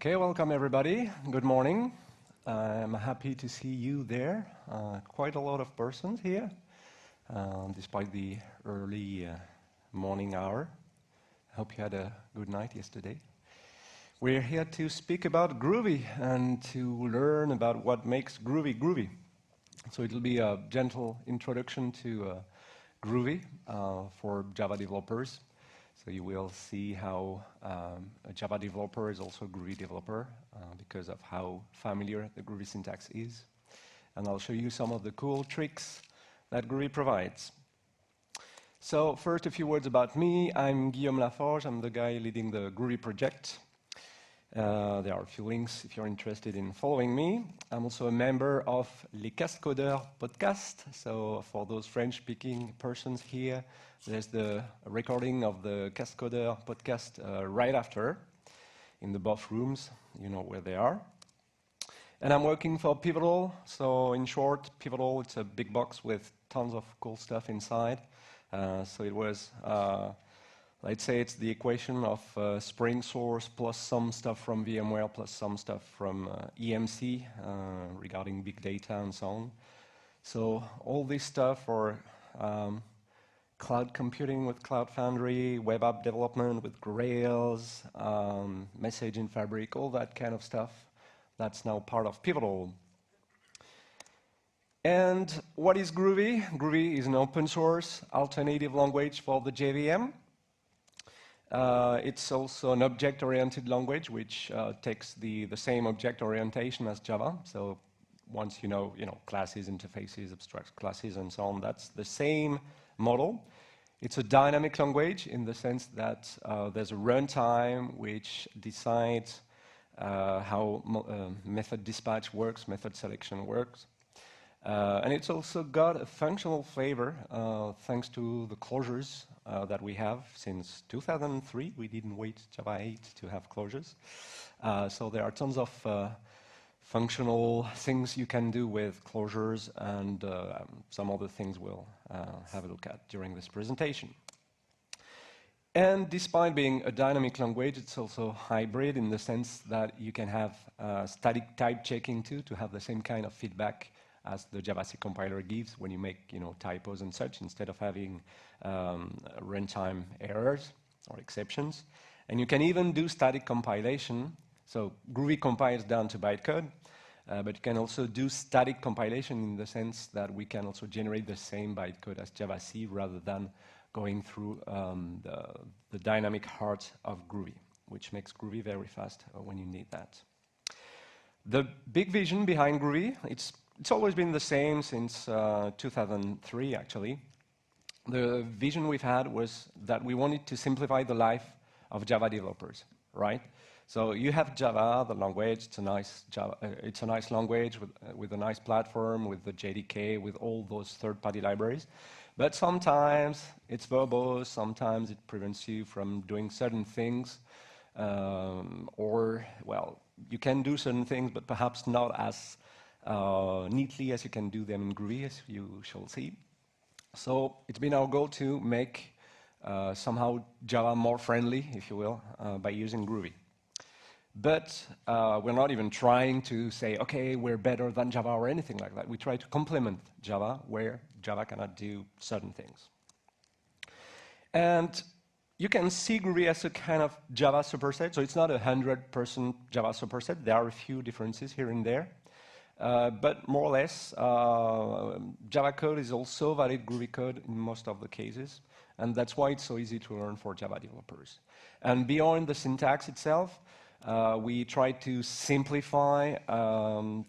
Okay, welcome everybody. Good morning. I'm happy to see you there. Quite a lot of persons here, despite the early morning hour. I hope you had a good night yesterday. We're here to speak about Groovy and to learn about what makes Groovy Groovy. So it'll be a gentle introduction to Groovy for Java developers. So you will see how a Java developer is also a Groovy developer because of how familiar the Groovy syntax is. And I'll show you some of the cool tricks that Groovy provides. So first, a few words about me. I'm Guillaume Laforge. I'm the guy leading the Groovy project. There are a few links if you're interested in following me. I'm also a member of Les Cascodeurs podcast. So for those French-speaking persons here, there's the recording of the Cascodeurs podcast right after in the both rooms. You know where they are. And I'm working for Pivotal. So in short, Pivotal, it's a big box with tons of cool stuff inside. So it was... let's say it's the equation of Spring Source plus some stuff from VMware plus some stuff from EMC regarding big data and so on. So all this stuff for cloud computing with Cloud Foundry, web app development with Grails, messaging fabric, all that kind of stuff, that's now part of Pivotal. And what is Groovy? Groovy is an open source alternative language for the JVM. It's also an object-oriented language, which takes the same object orientation as Java. So once you know classes, interfaces, abstract classes, and so on, that's the same model. It's a dynamic language in the sense that there's a runtime which decides how method dispatch works, method selection works. And it's also got a functional flavor thanks to the closures that we have since 2003. We didn't wait Java 8 to have closures. So there are tons of functional things you can do with closures, and some other things we'll have a look at during this presentation. And despite being a dynamic language, it's also hybrid in the sense that you can have static type checking too, to have the same kind of feedback as the JavaC compiler gives when you make typos and such, instead of having runtime errors or exceptions. And you can even do static compilation. So Groovy compiles down to bytecode, but you can also do static compilation in the sense that we can also generate the same bytecode as JavaC rather than going through the dynamic heart of Groovy, which makes Groovy very fast when you need that. The big vision behind Groovy, it's always been the same since 2003, actually. The vision we've had was that we wanted to simplify the life of Java developers, right? So you have Java, the language. It's a nice language with a nice platform, with the JDK, with all those third-party libraries. But sometimes it's verbose. Sometimes it prevents you from doing certain things, or well, you can do certain things, but perhaps not as neatly as you can do them in Groovy, as you shall see. So it's been our goal to make somehow Java more friendly, if you will, by using Groovy. But we're not even trying to say, okay, we're better than Java or anything like that. We try to complement Java where Java cannot do certain things. And you can see Groovy as a kind of Java superset. So it's not a 100% Java superset. There are a few differences here and there. But more or less, Java code is also valid Groovy code in most of the cases. And that's why it's so easy to learn for Java developers. And beyond the syntax itself, we try to simplify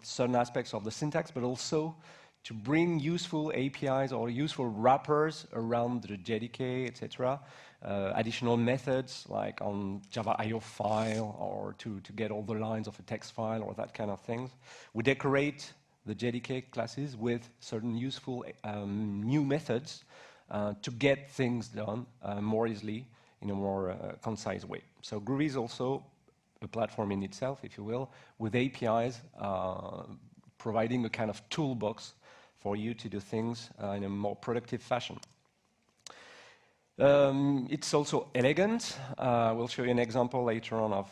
certain aspects of the syntax, but also to bring useful APIs or useful wrappers around the JDK, etc. Additional methods like on Java IO file, or to get all the lines of a text file or that kind of things. We decorate the JDK classes with certain useful new methods to get things done more easily in a more concise way. So Groovy is also a platform in itself, if you will, with APIs providing a kind of toolbox for you to do things in a more productive fashion. It's also elegant. We'll show you an example later on of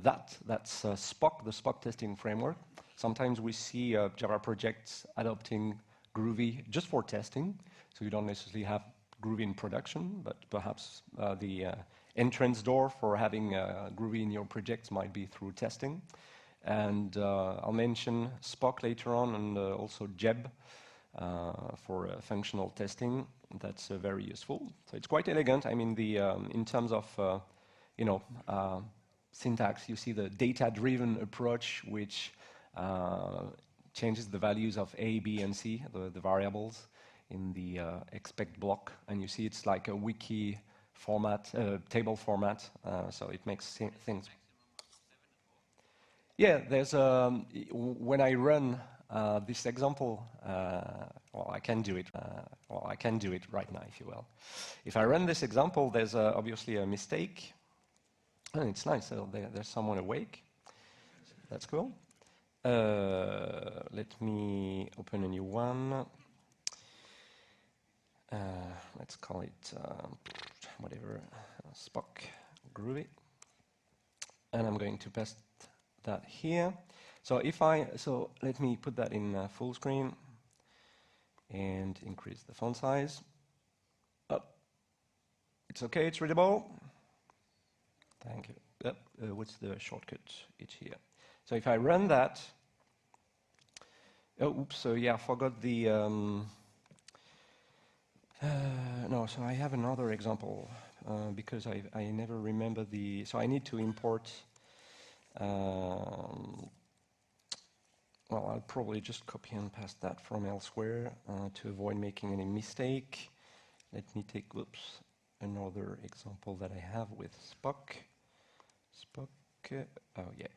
that. That's Spock, the Spock testing framework. Sometimes we see Java projects adopting Groovy just for testing, so you don't necessarily have Groovy in production, but perhaps the entrance door for having Groovy in your projects might be through testing. And I'll mention Spock later on, and also Jeb for functional testing. That's very useful. So it's quite elegant. I mean, in terms of syntax, you see the data-driven approach, which changes the values of A, B, and C, the variables in the expect block, and you see it's like a wiki format, table format. So it makes things. Yeah, there's when I run this example, well, I can do it. Well, I can do it right now, if you will. If I run this example, there's obviously a mistake. And it's nice. So there's someone awake. That's cool. Let me open a new one. Let's call it whatever, Spock Groovy. And I'm going to paste that here. So let me put that in full screen and increase the font size. Up. It's okay, it's readable. Thank you. Yep. What's the shortcut? It's here. So if I run that, oh, oops, so yeah, I forgot the, no, so I have another example because I never remember so I need to import, well, I'll probably just copy and paste that from elsewhere to avoid making any mistake. Let me take, another example that I have with Spock. Spock, oh yeah.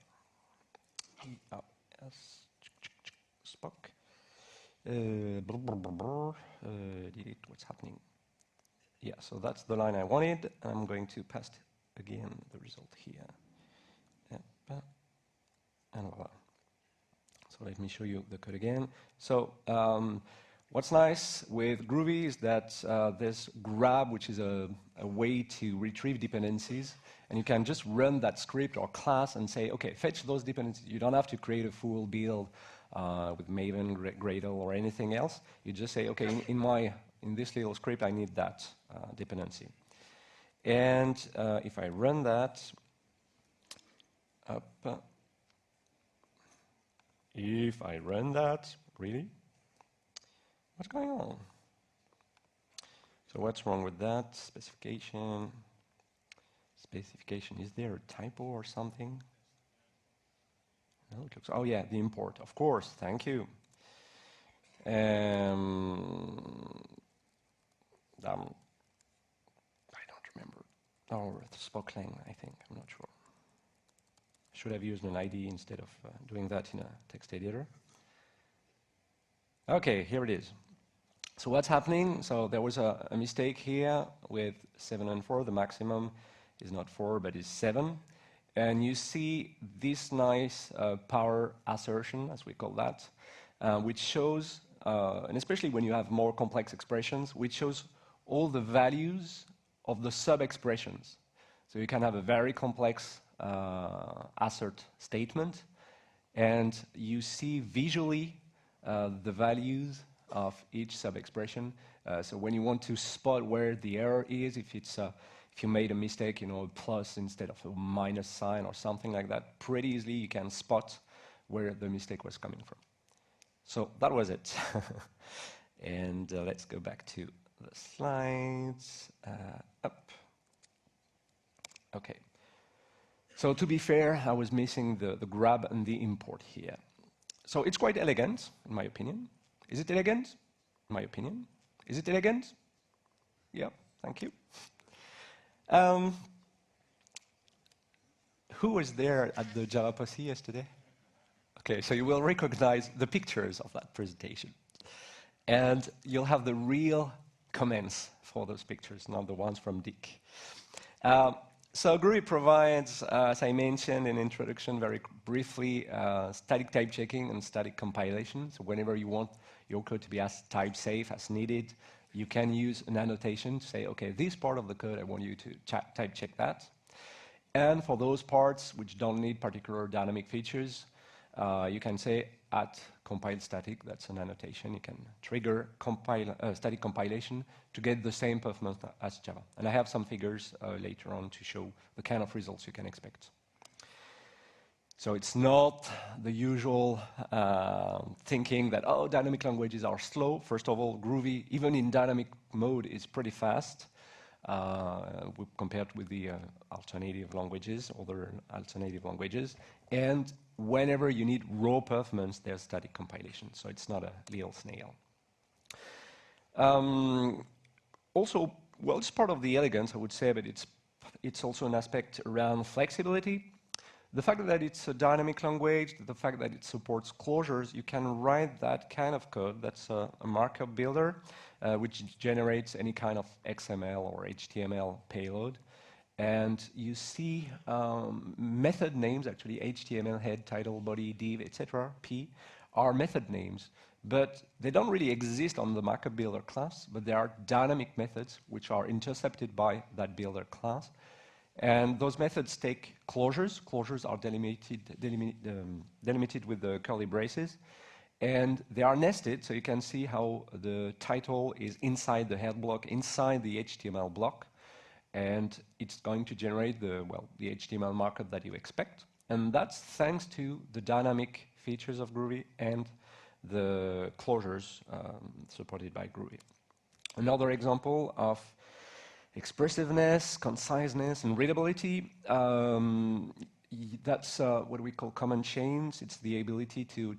E-R-S, Spock. Delete, what's happening? Yeah, so that's the line I wanted. I'm going to paste again the result here. And voila. So let me show you the code again. So what's nice with Groovy is that there's grab, which is a way to retrieve dependencies. And you can just run that script or class and say, OK, fetch those dependencies. You don't have to create a full build with Maven, Gradle, or anything else. You just say, OK, in this little script, I need that dependency. And if I run that, if I run that, really? What's going on? So what's wrong with that? Specification. Specification, is there a typo or something? No, it looks, oh yeah, the import, of course, thank you. I don't remember. Oh, Spock lang, I think, I'm not sure. Should have used an ID instead of doing that in a text editor. Okay, here it is. So what's happening? So there was a mistake here with 7 and 4. The maximum is not 4, but is 7. And you see this nice power assertion, as we call that, which shows, and especially when you have more complex expressions, which shows all the values of the sub-expressions. So you can have a very complex assert statement, and you see visually the values of each sub-expression. So when you want to spot where the error is, if you made a mistake, a plus instead of a minus sign or something like that, pretty easily you can spot where the mistake was coming from. So that was it. And let's go back to the slides. Up. OK. So to be fair, I was missing the grab and the import here. So it's quite elegant, in my opinion. Is it elegant? In my opinion. Is it elegant? Yeah, thank you. Who was there at the Java Posse yesterday? OK, so you will recognize the pictures of that presentation. And you'll have the real comments for those pictures, not the ones from Dick. So Groovy provides, as I mentioned in introduction very briefly, static type checking and static compilation. So whenever you want your code to be as type safe as needed, you can use an annotation to say, okay, this part of the code, I want you to type check that. And for those parts which don't need particular dynamic features, you can say at compile static, that's an annotation. You can trigger static compilation to get the same performance as Java. And I have some figures later on to show the kind of results you can expect. So it's not the usual thinking that, oh, dynamic languages are slow. First of all, Groovy, even in dynamic mode, is pretty fast compared with the alternative languages, other alternative languages. And whenever you need raw performance, there's static compilation. So it's not a little snail. Also, well, it's part of the elegance, I would say, but it's also an aspect around flexibility. The fact that it's a dynamic language, the fact that it supports closures, you can write that kind of code. That's a markup builder, which generates any kind of XML or HTML payload. And you see method names, actually HTML, head, title, body, div, etc., p, are method names. But they don't really exist on the markup builder class, but they are dynamic methods which are intercepted by that builder class. And those methods take closures. Closures are delimited with the curly braces. And they are nested, so you can see how the title is inside the head block, inside the HTML block. And it's going to generate the HTML markup that you expect. And that's thanks to the dynamic features of Groovy and the closures supported by Groovy. Another example of expressiveness, conciseness, and readability. That's what we call command chains. It's the ability to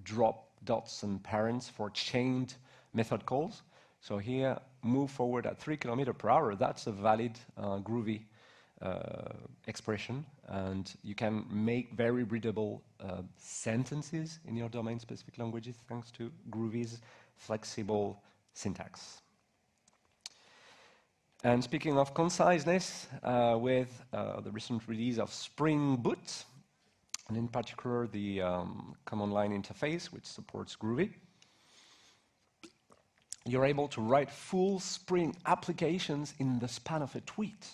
drop dots and parents for chained method calls. So here, move forward at 3 km/h. That's a valid Groovy expression. And you can make very readable sentences in your domain-specific languages thanks to Groovy's flexible syntax. And speaking of conciseness, with the recent release of Spring Boot, and in particular the command line interface, which supports Groovy, you're able to write full Spring applications in the span of a tweet.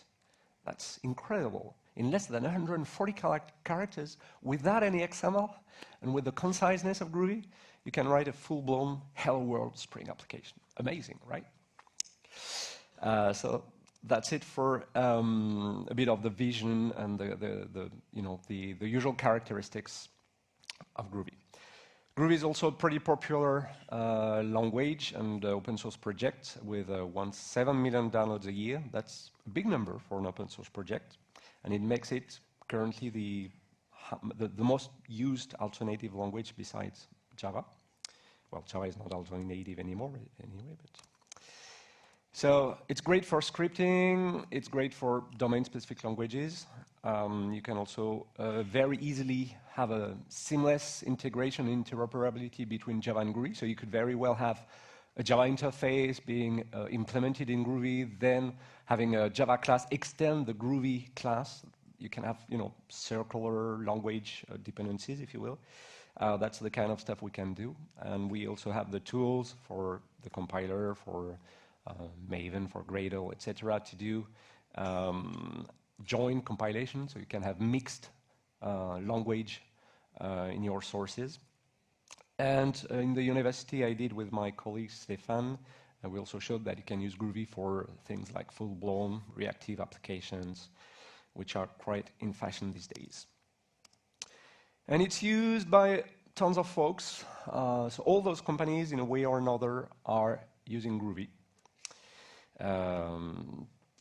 That's incredible. In less than 140 characters, without any XML, and with the conciseness of Groovy, you can write a full-blown Hello World Spring application. Amazing, right? So that's it for a bit of the vision and the usual characteristics of Groovy. Groovy is also a pretty popular language and open source project with 7 million downloads a year. That's a big number for an open source project, and it makes it currently the most used alternative language besides Java. Well, Java is not alternative anymore anyway, but. So it's great for scripting, it's great for domain-specific languages. You can also very easily have a seamless integration and interoperability between Java and Groovy. So you could very well have a Java interface being implemented in Groovy, then having a Java class extend the Groovy class. You can have, circular language dependencies, if you will. That's the kind of stuff we can do. And we also have the tools for the compiler, for Maven, for Gradle, etc., to do joint compilation, so you can have mixed language in your sources. And in the university I did with my colleague Stefan, we also showed that you can use Groovy for things like full-blown reactive applications, which are quite in fashion these days. And it's used by tons of folks. So all those companies, in a way or another, are using Groovy.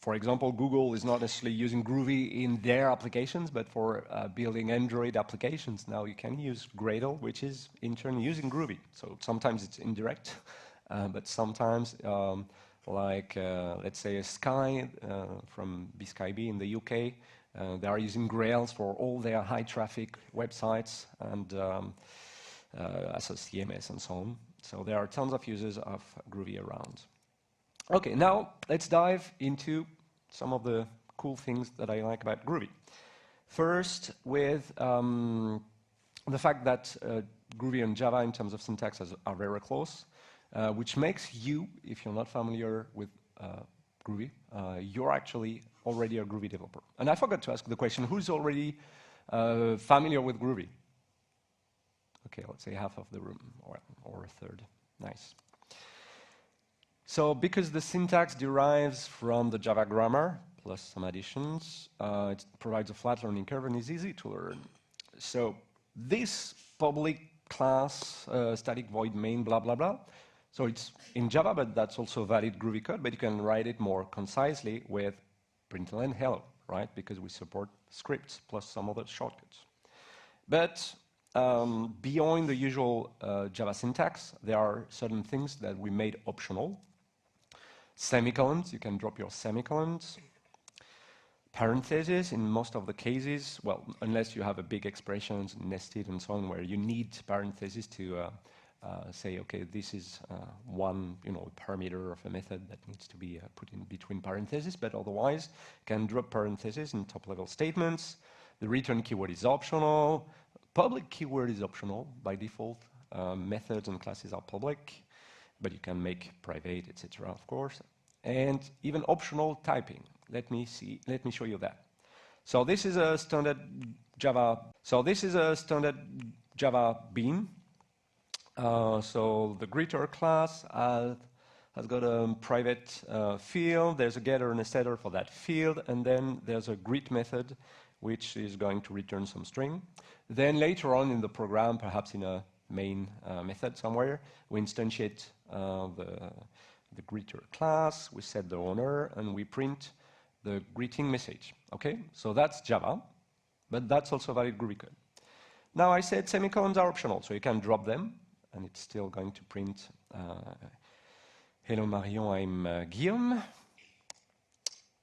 For example, Google is not necessarily using Groovy in their applications, but for building Android applications, now you can use Gradle, which is in turn using Groovy. So sometimes it's indirect, but sometimes, let's say Sky from BSkyB in the UK, they are using Grails for all their high-traffic websites and as a CMS and so on. So there are tons of users of Groovy around. Okay, now let's dive into some of the cool things that I like about Groovy. First, with the fact that Groovy and Java in terms of syntax are very close. which makes you, if you're not familiar with Groovy, you're actually already a Groovy developer. And I forgot to ask the question, who's already familiar with Groovy? Okay, let's say half of the room, or a third. Nice. So because the syntax derives from the Java grammar, plus some additions, it provides a flat learning curve and is easy to learn. So this public class, static void main, blah, blah, blah. So it's in Java, but that's also valid Groovy code, but you can write it more concisely with println hello, right? Because we support scripts plus some other shortcuts. But beyond the usual Java syntax, there are certain things that we made optional. Semicolons, you can drop your semicolons. Parentheses, in most of the cases, well, unless you have a big expressions, nested and so on, where you need parentheses to say, okay, this is one, parameter of a method that needs to be put in between parentheses, but otherwise, you can drop parentheses in top-level statements. The return keyword is optional. Public keyword is optional by default. Methods and classes are public, but you can make private, etc., of course. And even optional typing. Let me show you that. So this is a standard Java. So this is a standard Java bean. So the greeter class has got a private field. There's a getter and a setter for that field, and then there's a greet method, which is going to return some string. Then later on in the program, perhaps in a main method somewhere, we instantiate the greeter class, we set the owner, and we print the greeting message. Okay, so that's Java, but that's also valid Groovy code. Now I said semicolons are optional, so you can drop them, and it's still going to print, hello Marion, I'm Guillaume.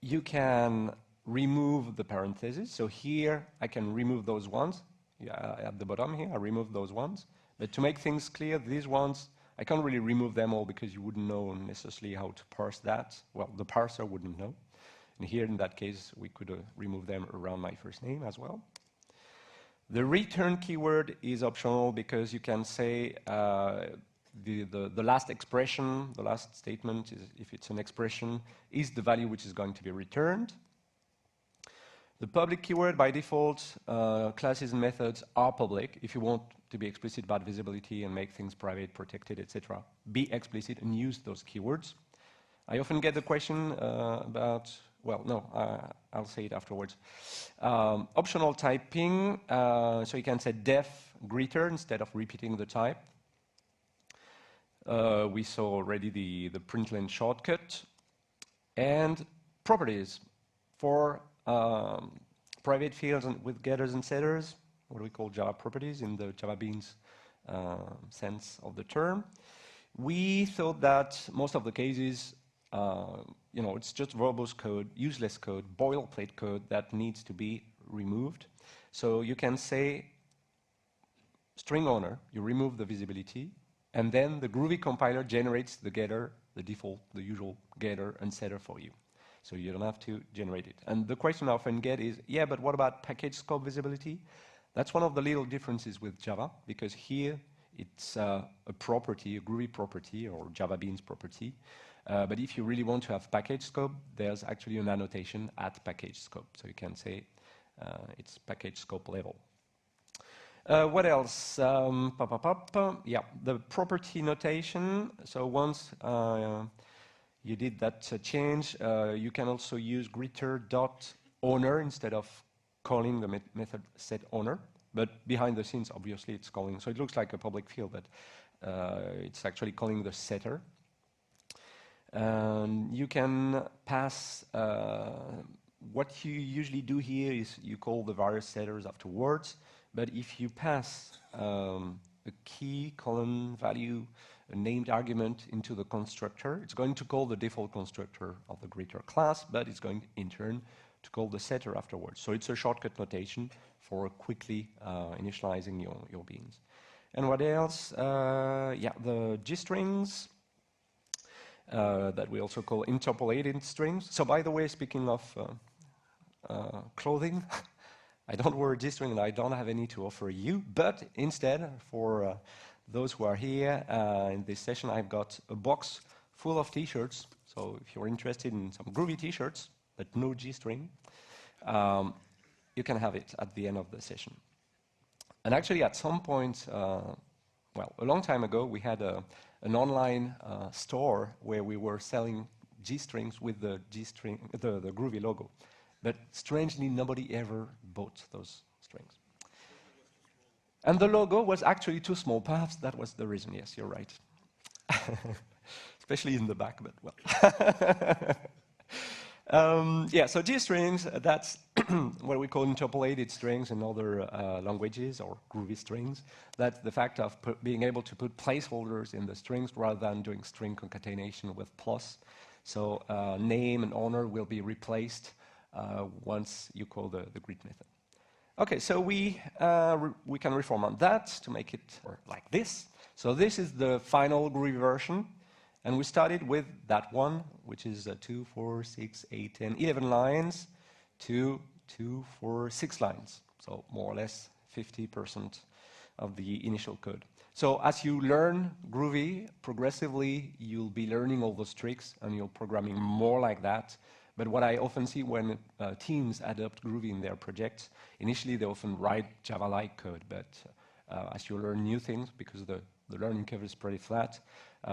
You can remove the parentheses, so here I can remove those ones. Yeah, at the bottom here, I remove those ones. But to make things clear, these ones, I can't really remove them all because you wouldn't know necessarily how to parse that. Well, the parser wouldn't know. And here, in that case, we could remove them around my first name as well. The return keyword is optional because you can say the last expression, the last statement, is, if it's an expression, is the value which is going to be returned. The public keyword, by default, classes and methods are public. If you want to be explicit about visibility and make things private, protected, etc., be explicit and use those keywords. I often get the question about, well, no, I'll say it afterwards. Optional typing, so you can say def greeter instead of repeating the type. We saw already the println shortcut. And properties for private fields and with getters and setters, what we call Java properties in the Java beans sense of the term. We thought that most of the cases, it's just verbose code, useless code, boilerplate code that needs to be removed. So you can say string owner, you remove the visibility, and then the Groovy compiler generates the getter, the default, the usual getter and setter for you. So you don't have to generate it. And the question I often get is, yeah, but what about package scope visibility? That's one of the little differences with Java, because here it's a property, a Groovy property, or Java Beans property. But if you really want to have package scope, there's actually an annotation at package scope. So you can say it's package scope level. What else? Yeah, the property notation. So once you did that change, you can also use greeter.owner instead of calling the method setOwner. But behind the scenes, obviously, it's calling. So it looks like a public field, but it's actually calling the setter. And you can pass, what you usually do here is you call the various setters afterwards. But if you pass a key, column, value, a named argument into the constructor, it's going to call the default constructor of the greeter class, but it's going in turn to call the setter afterwards. So it's a shortcut notation for quickly initializing your beans. And what else? Yeah, the G-strings that we also call interpolated strings. So by the way, speaking of clothing, I don't wear a G-string and I don't have any to offer you, but instead, for those who are here in this session, I've got a box full of t-shirts. So if you're interested in some groovy t-shirts, but no G-string, you can have it at the end of the session. And actually, at some point, well, a long time ago, we had an online store where we were selling G-strings with the G-string, the Groovy logo. But strangely, nobody ever bought those strings. And the logo was actually too small. Perhaps that was the reason. Yes, you're right. Especially in the back, but well. Yeah, so G-strings, that's what we call interpolated strings in other languages, or groovy strings. That's the fact of being able to put placeholders in the strings rather than doing string concatenation with plus. So name and honor will be replaced once you call the greet method. Okay, so we can reform on that to make it like this. So this is the final groovy version. And we started with that one, which is 2, 4, 6, 8, 10, 11 lines, 2, 2, 4, 6 lines. So more or less 50% of the initial code. So as you learn Groovy, progressively you'll be learning all those tricks and you're programming more like that. But what I often see when teams adopt Groovy in their projects, initially they often write Java-like code, but as you learn new things, because the learning curve is pretty flat,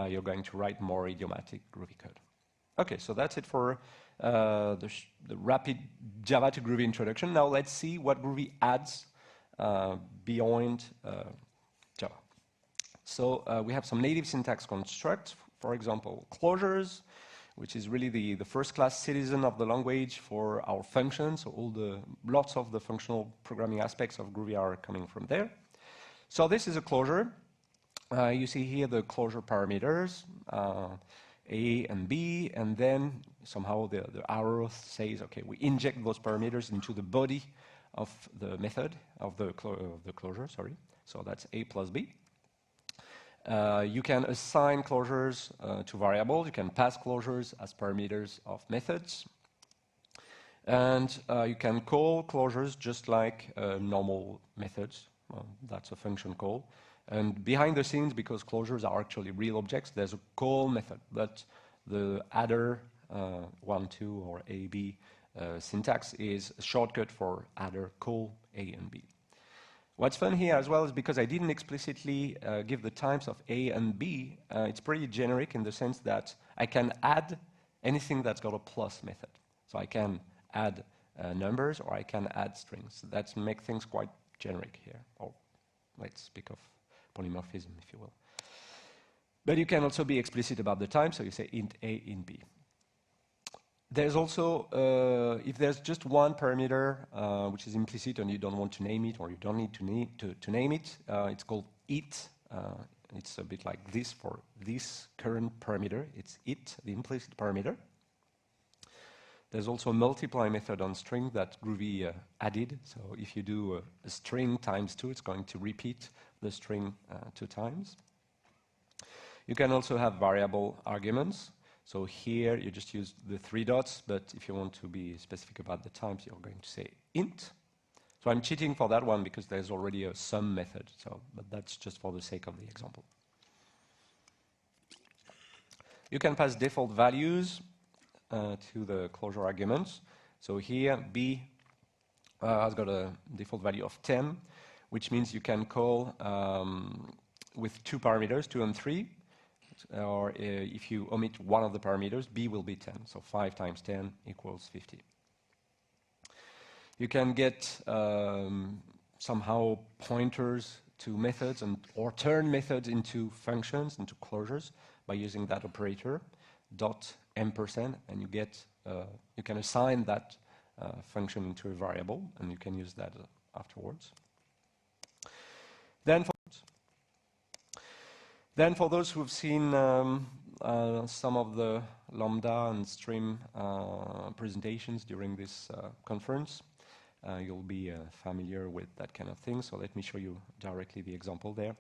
you're going to write more idiomatic Groovy code. Okay, so that's it for the rapid Java to Groovy introduction. Now let's see what Groovy adds beyond Java. So we have some native syntax constructs, for example, closures, which is really the first-class citizen of the language for our functions. So lots of the functional programming aspects of Groovy are coming from there. So this is a closure. You see here the closure parameters, A and B, and then somehow the arrow says, okay, we inject those parameters into the body of the method, of the closure, sorry. So that's A plus B. You can assign closures to variables. You can pass closures as parameters of methods. And you can call closures just like normal methods. That's a function call. And behind the scenes, because closures are actually real objects, there's a call method. But the adder 1, 2, or A, B syntax is a shortcut for adder call A and B. What's fun here as well is because I didn't explicitly give the types of A and B, it's pretty generic in the sense that I can add anything that's got a plus method. So I can add numbers or I can add strings. That makes things quite generic here. Or let's speak of polymorphism, if you will. But you can also be explicit about the type, so you say int A, int B. There's also, if there's just one parameter which is implicit and you don't want to name it, or you don't need to name it, it's called it. It's a bit like this for this current parameter. It's it, the implicit parameter. There's also a multiply method on string that Groovy added. So if you do a string times 2, it's going to repeat the string 2 times. You can also have variable arguments. So here you just use the 3 dots, but if you want to be specific about the types, you're going to say int. So I'm cheating for that one because there's already a sum method, but that's just for the sake of the example. You can pass default values to the closure arguments. So here B has got a default value of 10, which means you can call with 2 parameters, 2 and 3. Or if you omit one of the parameters, B will be 10. So 5 times 10 equals 50. You can get somehow pointers to methods or turn methods into functions, into closures, by using that operator, $, and you get you can assign that function into a variable, and you can use that afterwards. Then for those who've seen some of the Lambda and Stream presentations during this conference, you'll be familiar with that kind of thing. So let me show you directly the example there.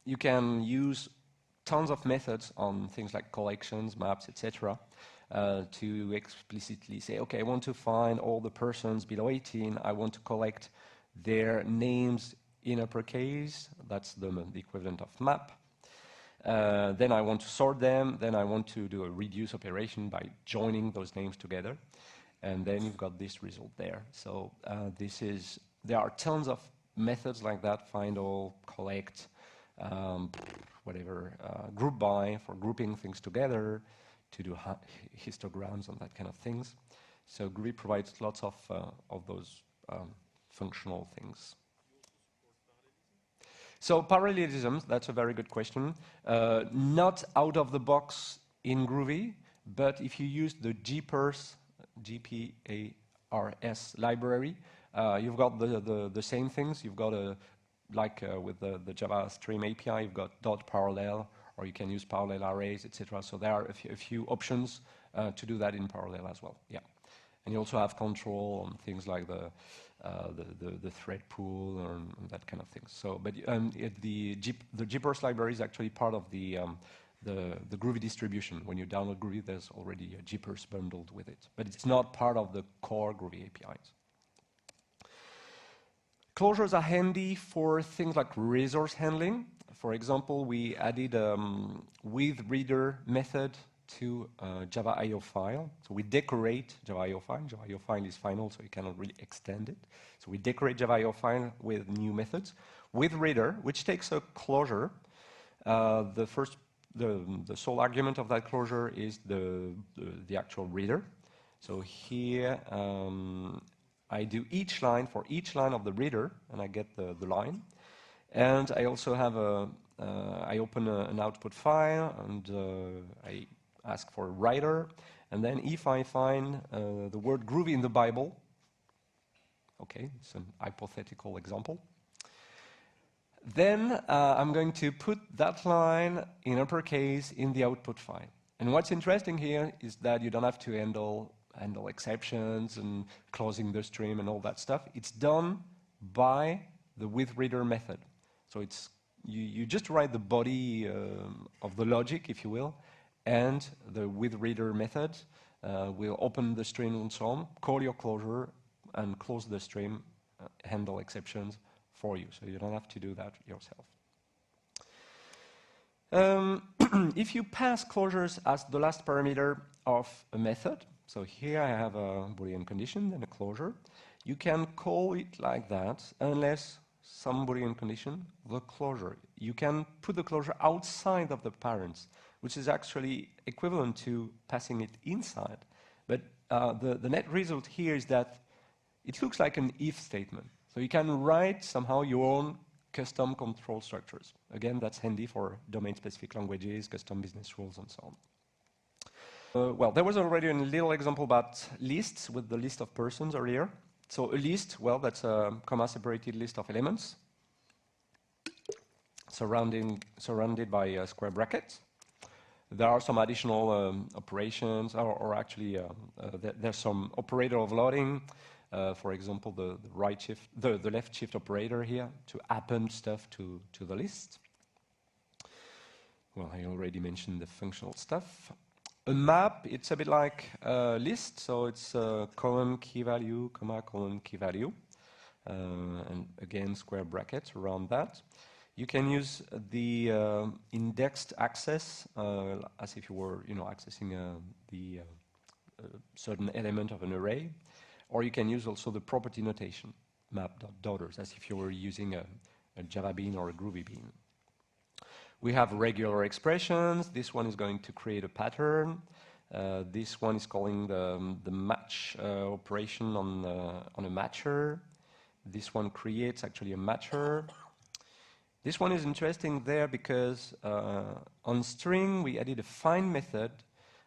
You can use tons of methods on things like collections, maps, etc. To explicitly say, okay, I want to find all the persons below 18. I want to collect their names in uppercase. That's the equivalent of map. Then I want to sort them. Then I want to do a reduce operation by joining those names together. And then you've got this result there. So there are tons of methods like that, find all, collect, whatever, group by for grouping things together, to do histograms and that kind of things. So Groovy provides lots of those functional things. So parallelism, that's a very good question. Not out of the box in Groovy, but if you use the GPars, GPars library, you've got the same things. You've got with the Java Stream API, you've got .parallel, or you can use parallel arrays, etc. So there are a few options to do that in parallel as well. Yeah, and you also have control on things like the thread pool and that kind of thing. So, but the GPars library is actually part of the Groovy distribution. When you download Groovy, there's already a GPars bundled with it, but it's not part of the core Groovy APIs. Closures are handy for things like resource handling. For example, we added with reader method to Java IO file. So we decorate Java IO file. Java IO file is final, so you cannot really extend it. So we decorate Java IO file with new methods. With reader, which takes a closure. The sole argument of that closure is the actual reader. So here I do each line for each line of the reader, and I get the line. And I also have I open an output file, and I ask for a writer. And then if I find the word Groovy in the Bible, okay, it's an hypothetical example, then I'm going to put that line in uppercase in the output file. And what's interesting here is that you don't have to handle exceptions and closing the stream and all that stuff. It's done by the withReader method. So it's you just write the body of the logic, if you will, and the withReader method will open the stream and so on, call your closure, and close the stream, handle exceptions for you. So you don't have to do that yourself. If you pass closures as the last parameter of a method, so here I have a Boolean condition and a closure, you can call it like that unless some Boolean condition, the closure. You can put the closure outside of the parents, which is actually equivalent to passing it inside. But the net result here is that it looks like an if statement. So you can write somehow your own custom control structures. Again, that's handy for domain-specific languages, custom business rules, and so on. Well, there was already a little example about lists with the list of persons earlier. So a list, well, that's a comma-separated list of elements surrounded by square brackets. There are some additional operations, or actually there's some operator of loading. For example, the left shift operator here to append stuff to the list. Well, I already mentioned the functional stuff. A map, it's a bit like a list, so it's column key value, comma, column key value, and again square brackets around that. You can use the indexed access as if you were, accessing the certain element of an array. Or you can use also the property notation, map.daughters, as if you were using a Java bean or a Groovy bean. We have regular expressions. This one is going to create a pattern. This one is calling the match operation on a matcher. This one creates actually a matcher. This one is interesting there because on string we added a find method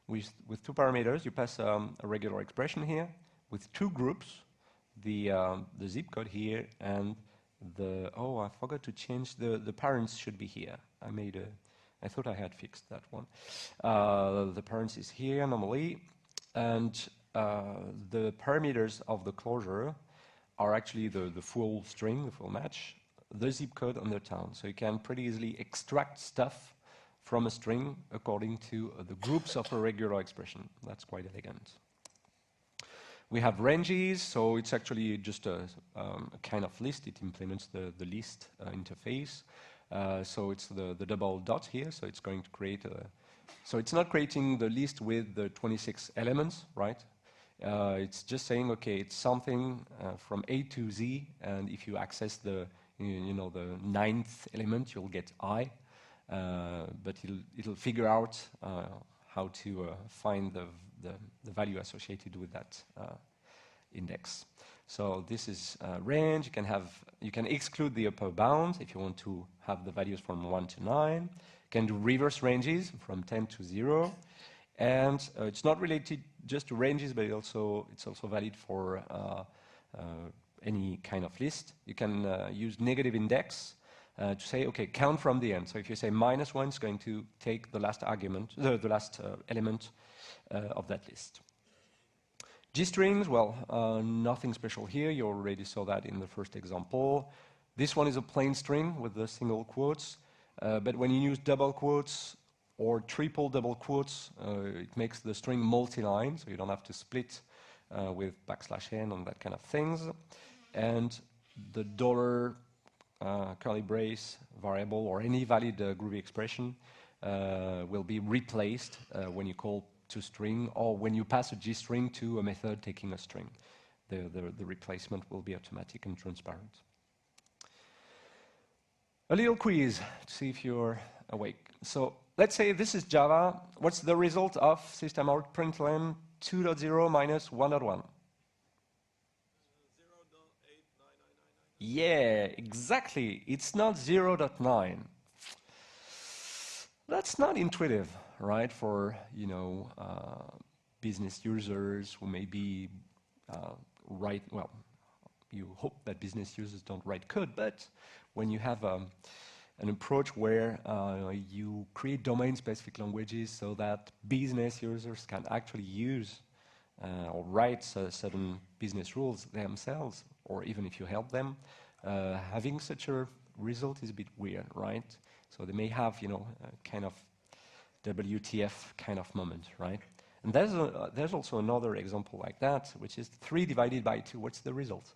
with two parameters. You pass a regular expression here with two groups, the zip code here and I forgot to change the parents should be here. I thought I had fixed that one. The parents is here normally, and the parameters of the closure are actually the full string, the full match, the zip code and the town. So you can pretty easily extract stuff from a string according to the groups of a regular expression. That's quite elegant. We have ranges, so it's actually just a kind of list. It implements the list interface. So it's the double dot here, so it's going to create a... So it's not creating the list with the 26 elements, right? It's just saying, okay, it's something from A to Z, and if you access the, you know, the 9th element, you'll get I. But it'll figure out how to find the value associated with that index. So this is range. You can exclude the upper bound if you want to have the values from 1 to 9. You can do reverse ranges from 10 to 0. And it's not related just to ranges, but it's also valid for any kind of list. You can use negative index to say, okay, count from the end. So if you say -1, it's going to take the last argument, the last element of that list. G-strings, well, nothing special here. You already saw that in the first example. This one is a plain string with the single quotes. But when you use double quotes or triple double quotes, it makes the string multi-line, so you don't have to split with \n and that kind of things. And the dollar curly brace variable or any valid Groovy expression will be replaced when you call toString or when you pass a G-string to a method taking a string. The replacement will be automatic and transparent. A little quiz to see if you're awake. So let's say this is Java. What's the result of system out println 2.0 minus 1.1? Yeah, exactly. It's not 0.9. That's not intuitive, right? For, you know, business users who maybe write, well, you hope that business users don't write code, but when you have an approach where you create domain-specific languages so that business users can actually use or write certain business rules themselves, or even if you help them, having such a result is a bit weird, right? So they may have, you know, a kind of WTF kind of moment, right? And there's also another example like that, which is 3 divided by 2. What's the result?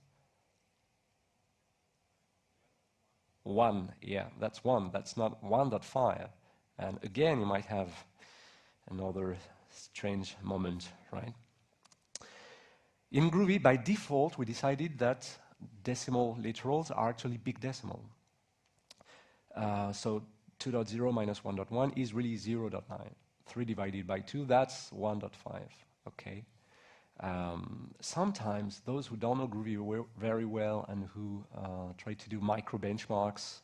1, yeah, that's 1. That's not 1.5. And again, you might have another strange moment, right? In Groovy, by default, we decided that decimal literals are actually BigDecimal. So 2.0 minus 1.1 is really 0.9. 3 divided by 2, that's 1.5, okay? Sometimes those who don't know Groovy very well and who try to do micro benchmarks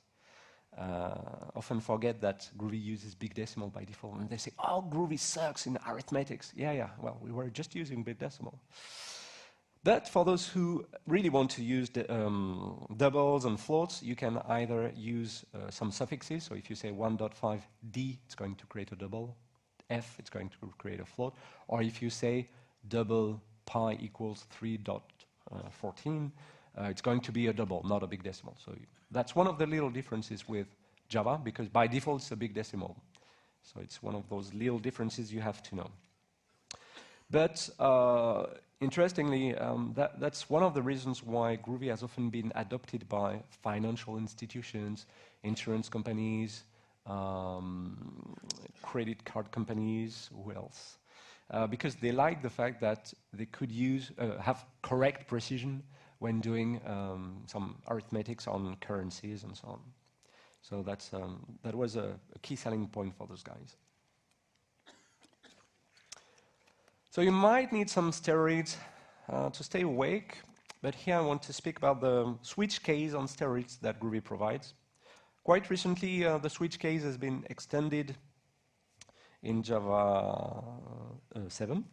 often forget that Groovy uses BigDecimal by default, and they say, oh, Groovy sucks in arithmetics. Yeah, well, we were just using BigDecimal. But for those who really want to use the, doubles and floats, you can either use some suffixes. So if you say 1.5d, it's going to create a double. F, it's going to create a float. Or if you say double pi equals 3.14, it's going to be a double, not a BigDecimal. So that's one of the little differences with Java, because by default it's a BigDecimal. So it's one of those little differences you have to know. But interestingly, that's one of the reasons why Groovy has often been adopted by financial institutions, insurance companies, credit card companies, who else? Because they like the fact that they could have correct precision when doing some arithmetics on currencies and so on. So that was a key selling point for those guys. So you might need some steroids to stay awake, but here I want to speak about the switch case on steroids that Groovy provides. Quite recently, the switch case has been extended in Java 7,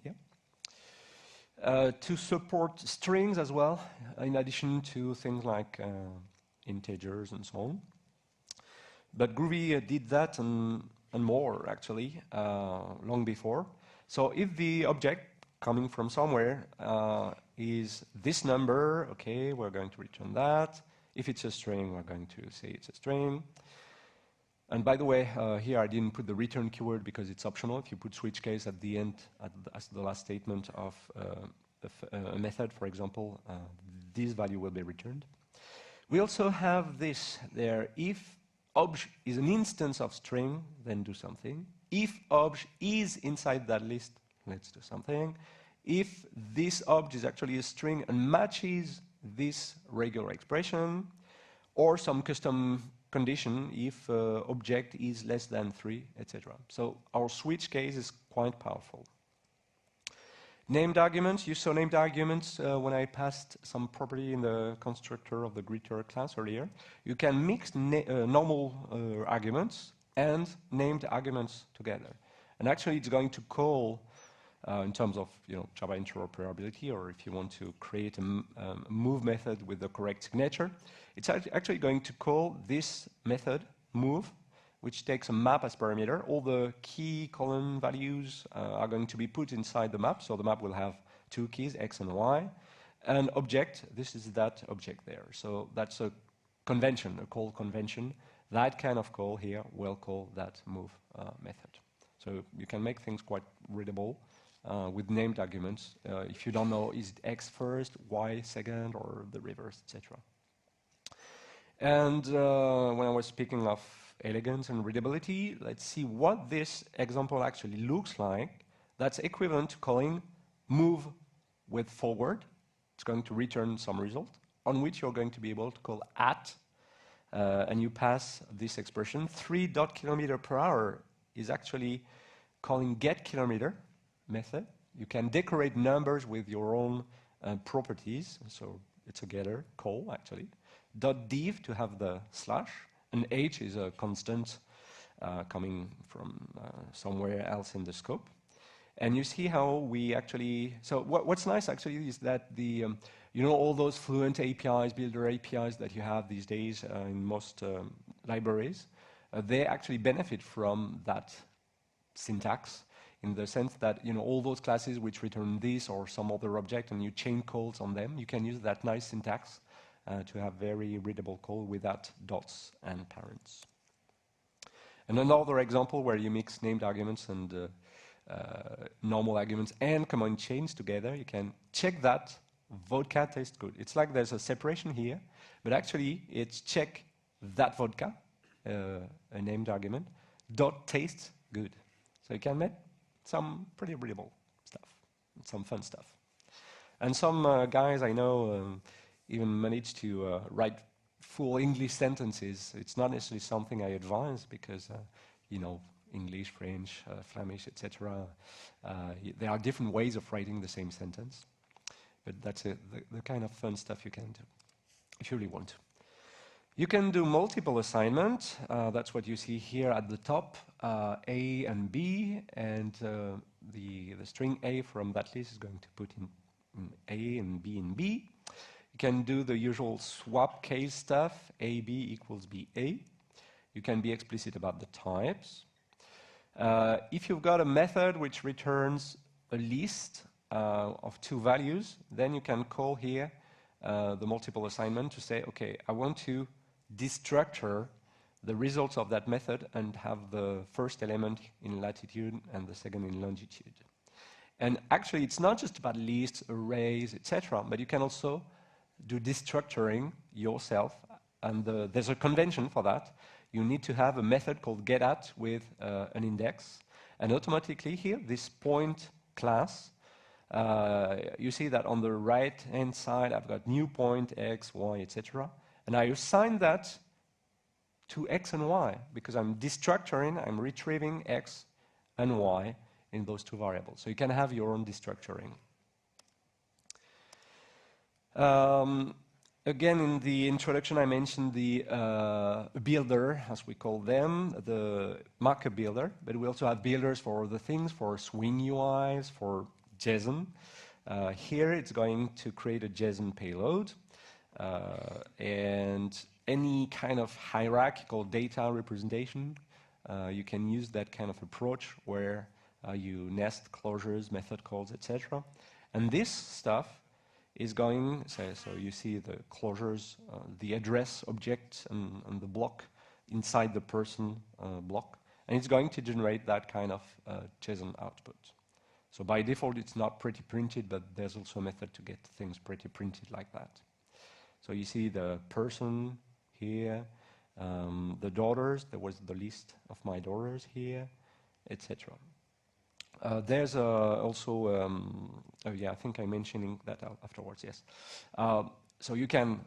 to support strings as well, in addition to things like integers and so on. But Groovy did that and more, actually, long before. So if the object coming from somewhere is this number, okay, we're going to return that. If it's a string, we're going to say it's a string. And by the way, here I didn't put the return keyword because it's optional. If you put switch case at the end, as the last statement of a method, for example, this value will be returned. We also have this there. If obj is an instance of string, then do something. If obj is inside that list, let's do something. If this obj is actually a string and matches this regular expression, or some custom condition if object is less than 3, etc. So our switch case is quite powerful. Named arguments, you saw named arguments when I passed some property in the constructor of the greeter class earlier. You can mix normal arguments and named arguments together. And actually it's going to call, in terms of Java interoperability, or if you want to create a move method with the correct signature, it's actually going to call this method, move, which takes a map as parameter. All the key column values are going to be put inside the map, so the map will have two keys, x and y. And object, this is that object there. So that's a convention, a call convention. That kind of call here will call that move method. So you can make things quite readable with named arguments. If you don't know, is it x first, y second, or the reverse, etc. And when I was speaking of elegance and readability, let's see what this example actually looks like. That's equivalent to calling move with forward. It's going to return some result on which you're going to be able to call at, and you pass this expression. 3.km/h is actually calling getKilometer method. You can decorate numbers with your own properties, so it's a getter call actually. .div to have the slash, and h is a constant coming from somewhere else in the scope. And you see how we actually, so what's nice actually is that the, all those Fluent APIs, Builder APIs that you have these days in most libraries, they actually benefit from that syntax, in the sense that all those classes which return this or some other object and you chain calls on them, you can use that nice syntax to have very readable call without dots and parents. And another example where you mix named arguments and normal arguments and command chains together, you can check that vodka tastes good. It's like there's a separation here, but actually it's check that vodka, a named argument, dot tastes good. So you can make some pretty readable stuff, some fun stuff. And some guys I know even manage to write full English sentences. It's not necessarily something I advise because, English, French, Flemish, etc. There are different ways of writing the same sentence. But that's the kind of fun stuff you can do, if you really want to. You can do multiple assignment. That's what you see here at the top, A and B, and the string A from that list is going to put in A and B in B. You can do the usual swap case stuff, AB equals BA. You can be explicit about the types. If you've got a method which returns a list of two values, then you can call here the multiple assignment to say, okay, I want to destructure the results of that method and have the first element in latitude and the second in longitude. And actually, it's not just about lists, arrays, etc., but you can also do destructuring yourself, and there's a convention for that. You need to have a method called getAt with an index, and automatically here, this point class, you see that on the right-hand side, I've got new point, x, y, etc., and I assign that to x and y, because I'm destructuring, I'm retrieving x and y in those two variables. So you can have your own destructuring. Again, in the introduction, I mentioned the builder, as we call them, the markup builder, but we also have builders for other things, for swing UIs, for JSON. Here, it's going to create a JSON payload, and any kind of hierarchical data representation, you can use that kind of approach where you nest closures, method calls, etc. And this stuff is going, so you see the closures, the address object and the block inside the person block, and it's going to generate that kind of JSON output. So by default, it's not pretty printed, but there's also a method to get things pretty printed like that. So you see the person here, the daughters, there was the list of my daughters here, etc. There's also, oh yeah, I think I'm mentioning that afterwards, yes. So you can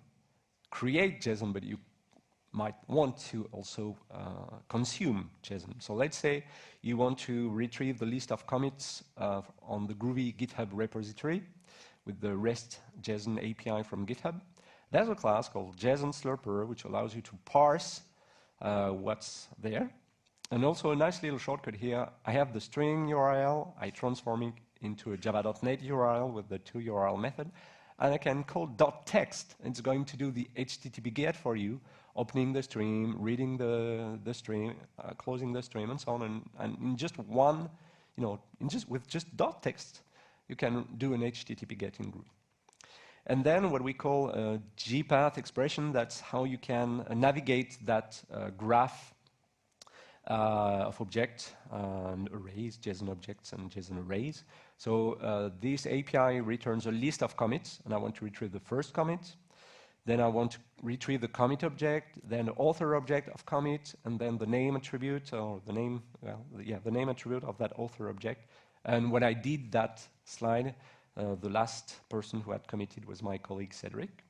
create JSON, but you might want to also consume JSON. So let's say you want to retrieve the list of commits on the Groovy GitHub repository with the REST JSON API from GitHub. There's a class called JSON Slurper, which allows you to parse what's there. And also a nice little shortcut here. I have the string URL. I transform it into a java.net URL with the toURL method. And I can call .text. It's going to do the HTTP GET for you, opening the stream, reading the stream, closing the stream, and so on. And in just one, with just .text, you can do an HTTP GET in Groovy. And then what we call a GPath expression, that's how you can navigate that graph of objects and arrays, JSON objects and JSON arrays. So this API returns a list of commits, and I want to retrieve the first commit. Then I want to retrieve the commit object, then the author object of commit, and then the name attribute, or the name, the name attribute of that author object. And when I did that slide, the last person who had committed was my colleague Cedric.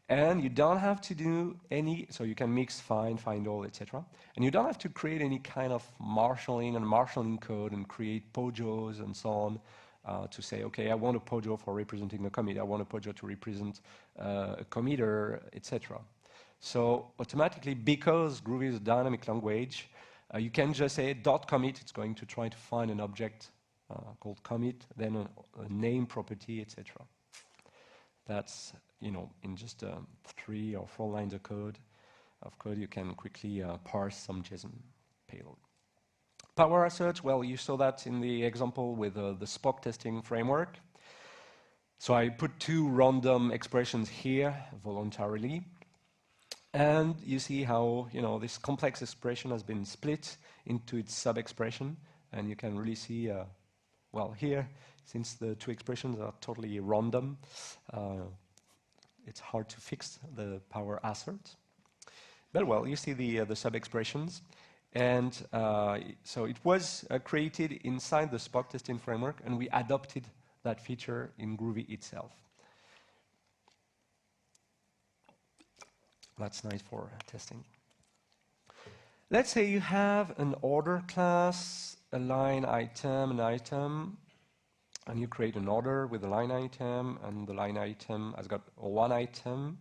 And you don't have to do any, so you can mix, find all, etc. And you don't have to create any kind of marshalling code and create POJOs and so on to say, okay, I want a POJO for representing a commit, I want a POJO to represent a committer, etc. So automatically, because Groovy is a dynamic language, you can just say .commit, it's going to try to find an object called commit, then a name property, etc. That's, in just 3 or 4 lines of code, you can quickly parse some JSON payload. Power assert, well, you saw that in the example with the Spock testing framework. So I put 2 random expressions here voluntarily. And you see how, this complex expression has been split into its sub-expression. And you can really see, well, here, since the 2 expressions are totally random, it's hard to fix the power assert. But well, you see the sub-expressions. And so it was created inside the Spock testing framework, and we adopted that feature in Groovy itself. That's nice for testing. Let's say you have an order class, a line item, an item, and you create an order with a line item, and the line item has got 1 item,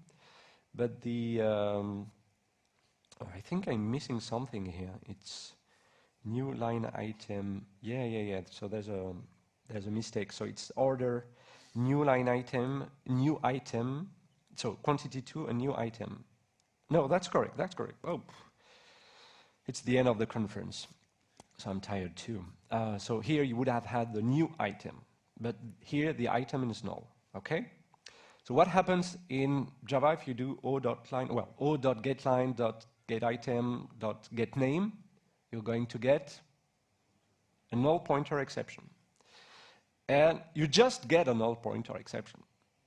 but the I think I'm missing something here. It's new line item. Yeah. So there's a mistake. So it's order, new line item, new item. So quantity 2, a new item. No, that's correct. Oh, it's the end of the conference. So I'm tired too. So here you would have had the new item, but here the item is null. Okay. So what happens in Java if you do o.getLine.getItem.getName? You're going to get a null pointer exception. And you just get a null pointer exception.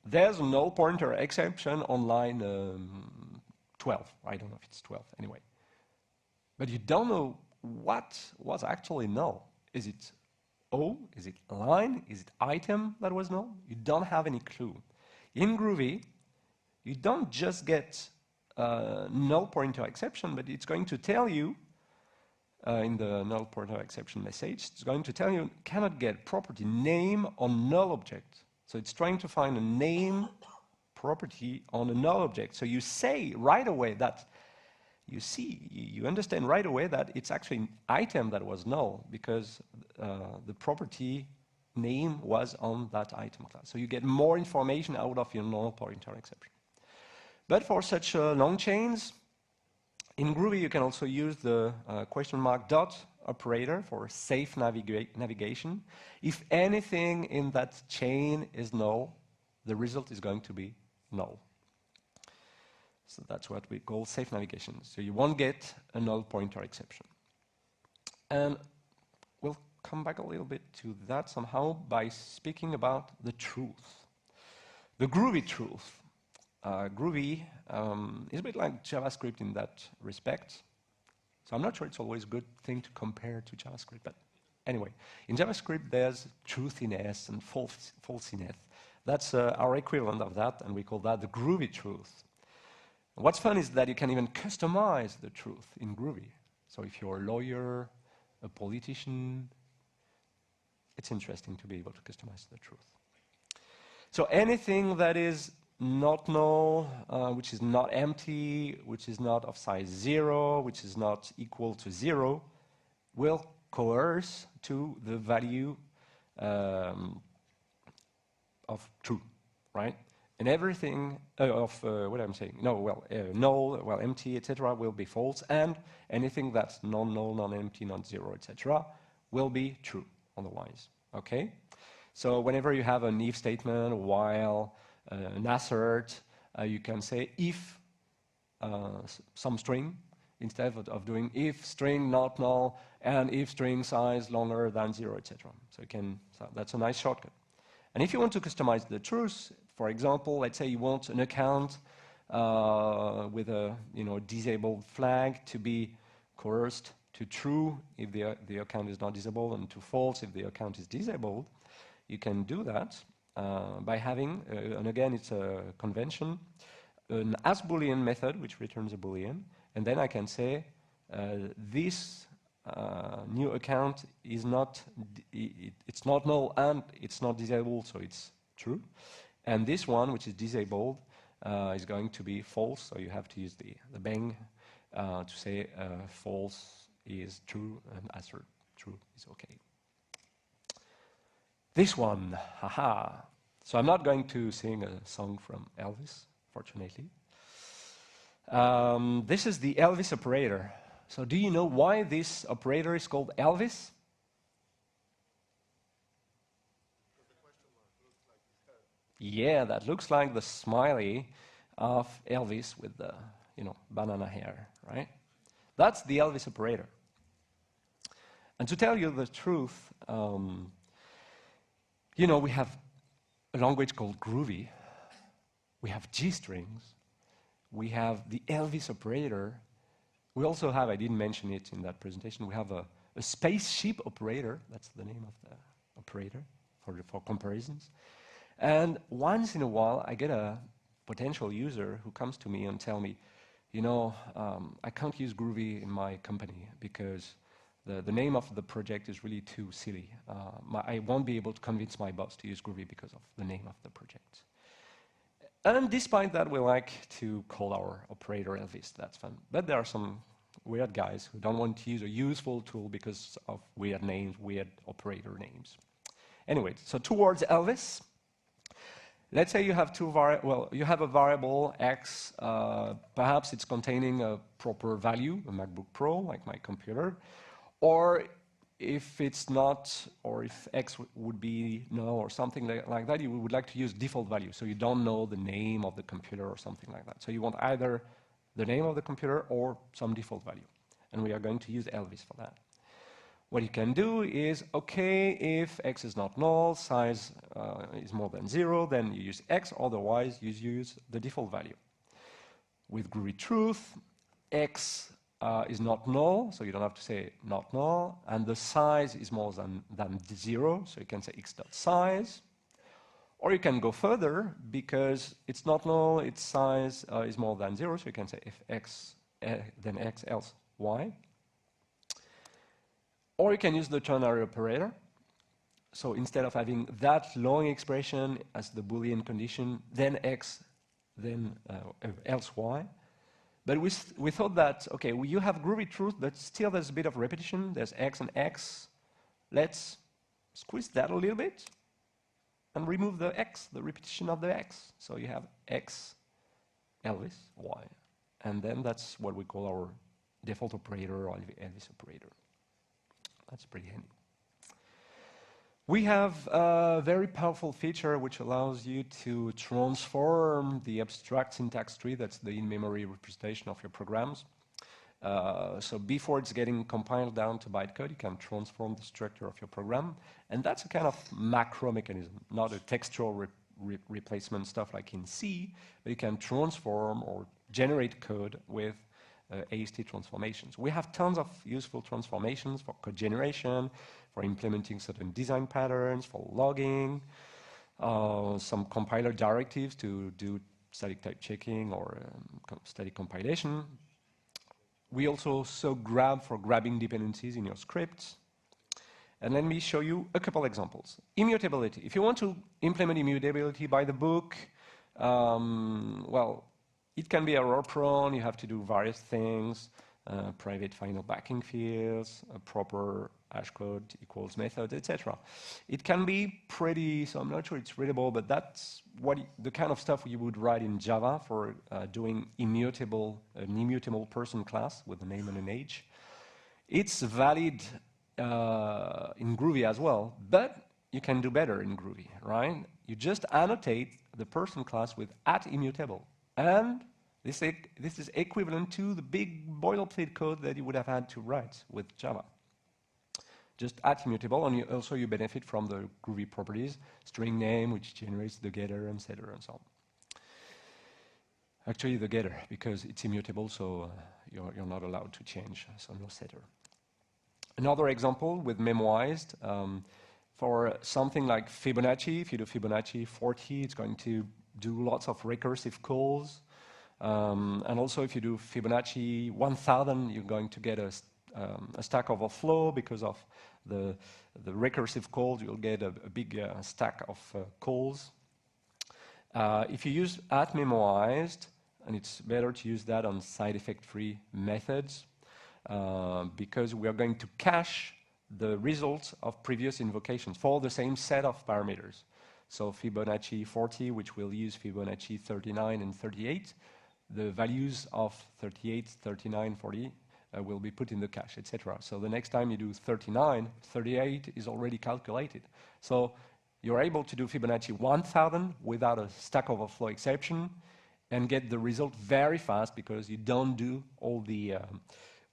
There's a null pointer exception on line 12. I don't know if it's 12 anyway. But you don't know what was actually null. Is it O? Is it line? Is it item that was null? You don't have any clue. In Groovy, you don't just get null pointer exception, but it's going to tell you in the null pointer exception message, it's going to tell you cannot get property name on null object. So it's trying to find a name property on a null object. So you say right away that you understand right away that it's actually an item that was null because the property name was on that item class. So you get more information out of your null pointer exception. But for such long chains, in Groovy you can also use the question mark dot operator for safe navigation. If anything in that chain is null, the result is going to be null. So that's what we call safe navigation. So you won't get a null pointer exception. And we'll come back a little bit to that somehow by speaking about the truth. The Groovy Truth. Groovy is a bit like JavaScript in that respect. So I'm not sure it's always a good thing to compare to JavaScript, but anyway, in JavaScript there's truthiness and falsiness. That's our equivalent of that, and we call that the Groovy Truth. What's fun is that you can even customize the truth in Groovy. So if you're a lawyer, a politician, it's interesting to be able to customize the truth. So anything that is not null, which is not empty, which is not of size 0, which is not equal to 0, will coerce to the value of true, right? And everything what I'm saying, null, well, empty, etc., will be false, and anything that's non-null, non-empty, non-zero, etc., will be true otherwise. Okay? So whenever you have an if statement, a while, an assert, you can say if some string instead of doing if string not null and if string size longer than 0, etc. So that's a nice shortcut. And if you want to customize the truth, for example, let's say you want an account with a disabled flag to be coerced to true if the account is not disabled and to false if the account is disabled, you can do that by having, and again it's a convention, an asBoolean method which returns a Boolean, and then I can say this new account is not, it's not null and it's not disabled, so it's true. And this one, which is disabled, is going to be false, so you have to use the bang to say false is true and assert true is okay. This one, haha. So I'm not going to sing a song from Elvis, fortunately. This is the Elvis operator. So do you know why this operator is called Elvis? Yeah, that looks like the smiley of Elvis with the, banana hair, right? That's the Elvis operator. And to tell you the truth, we have a language called Groovy. We have G-strings. We have the Elvis operator. We also have, I didn't mention it in that presentation, we have a spaceship operator. That's the name of the operator for comparisons. And once in a while, I get a potential user who comes to me and tell me, I can't use Groovy in my company because the name of the project is really too silly. I won't be able to convince my boss to use Groovy because of the name of the project. And despite that, we like to call our operator Elvis. That's fun. But there are some weird guys who don't want to use a useful tool because of weird names, weird operator names. Anyway, so towards Elvis, let's say you have you have a variable x, perhaps it's containing a proper value, a MacBook Pro, like my computer, or if it's not, or if x would be null or something like that, you would like to use default value, so you don't know the name of the computer or something like that. So you want either the name of the computer or some default value, and we are going to use Elvis for that. What you can do is, okay, if x is not null, size is more than 0, then you use x, otherwise you use the default value. With Groovy Truth, x is not null, so you don't have to say not null, and the size is more than 0, so you can say x.size. Or you can go further, because it's not null, its size is more than 0, so you can say if x, then x else y. Or you can use the ternary operator. So instead of having that long expression as the Boolean condition, then x, then else y. But we thought that, okay, you have Groovy Truth, but still there's a bit of repetition. There's x and x. Let's squeeze that a little bit and remove the x, the repetition of the x. So you have x, Elvis, y. And then that's what we call our default operator or Elvis operator. That's pretty handy. We have a very powerful feature which allows you to transform the abstract syntax tree, that's the in-memory representation of your programs, So before it's getting compiled down to bytecode, you can transform the structure of your program. And that's a kind of macro mechanism, not a textual replacement stuff like in C, but you can transform or generate code with AST transformations. We have tons of useful transformations for code generation, for implementing certain design patterns, for logging, some compiler directives to do static type checking or static compilation. We also saw grab for grabbing dependencies in your scripts. And let me show you a couple examples. Immutability. If you want to implement immutability by the book, well, it can be error-prone. You have to do various things, private final backing fields, a proper hashcode equals methods, etc. It can be pretty, so I'm not sure it's readable, but that's what the kind of stuff you would write in Java for doing an immutable person class with a name and an age. It's valid in Groovy as well, but you can do better in Groovy, right? You just annotate the person class with @immutable. And this is equivalent to the big boilerplate code that you would have had to write with Java. Just @immutable, and you benefit from the Groovy properties, string name, which generates the getter and setter and so on. Actually, the getter, because it's immutable, so you're not allowed to change, so no setter. Another example with memoized, for something like Fibonacci, if you do Fibonacci 40, it's going to do lots of recursive calls. And also if you do Fibonacci 1000, you're going to get a stack overflow because of the recursive calls. You'll get a big stack of calls. If you use @memoized, and it's better to use that on side effect-free methods, because we are going to cache the results of previous invocations for the same set of parameters. So Fibonacci 40, which will use Fibonacci 39 and 38, the values of 38, 39, 40 will be put in the cache, etc. So the next time you do 39, 38 is already calculated. So you're able to do Fibonacci 1000 without a Stack Overflow exception and get the result very fast because you don't do all the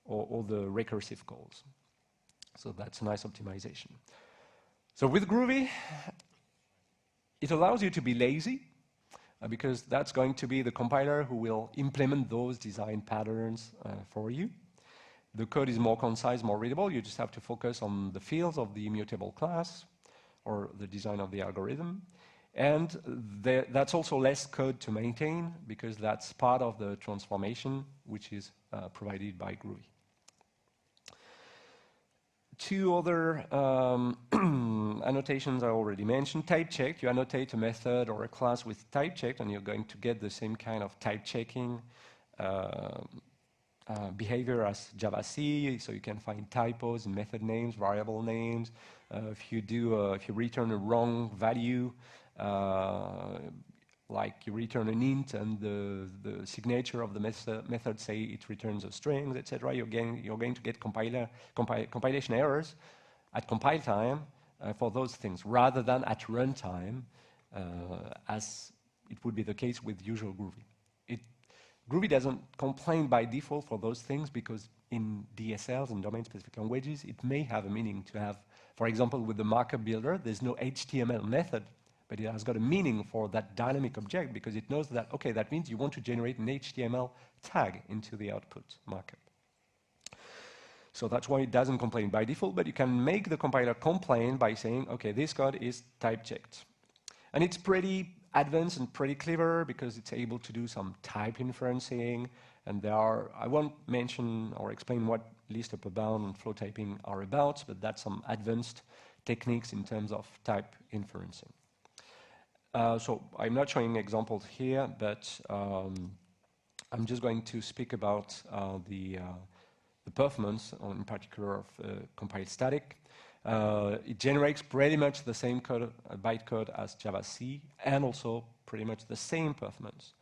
recursive calls. So that's a nice optimization. So with Groovy, it allows you to be lazy because that's going to be the compiler who will implement those design patterns for you. The code is more concise, more readable. You just have to focus on the fields of the immutable class or the design of the algorithm. And that's also less code to maintain because that's part of the transformation which is provided by Groovy. Two other annotations I already mentioned. Type check, you annotate a method or a class with type checked and you're going to get the same kind of type checking behavior as Java C, so you can find typos in method names, variable names. If you return a wrong value, like you return an int and the signature of the method say it returns a string, etc., you're going to get compilation errors at compile time for those things, rather than at runtime, as it would be the case with usual Groovy. Groovy doesn't complain by default for those things because in DSLs and domain-specific languages, it may have a meaning to have, for example, with the markup builder, there's no HTML method, but it has got a meaning for that dynamic object because it knows that, okay, that means you want to generate an HTML tag into the output markup. So that's why it doesn't complain by default, but you can make the compiler complain by saying, okay, this code is type checked. And it's pretty advanced and pretty clever because it's able to do some type inferencing, and I won't mention or explain what list upper bound and flow typing are about, but that's some advanced techniques in terms of type inferencing. So I'm not showing examples here, but I'm just going to speak about the performance, in particular of compile static. It generates pretty much the same code, bytecode as Java C, and also pretty much the same performance.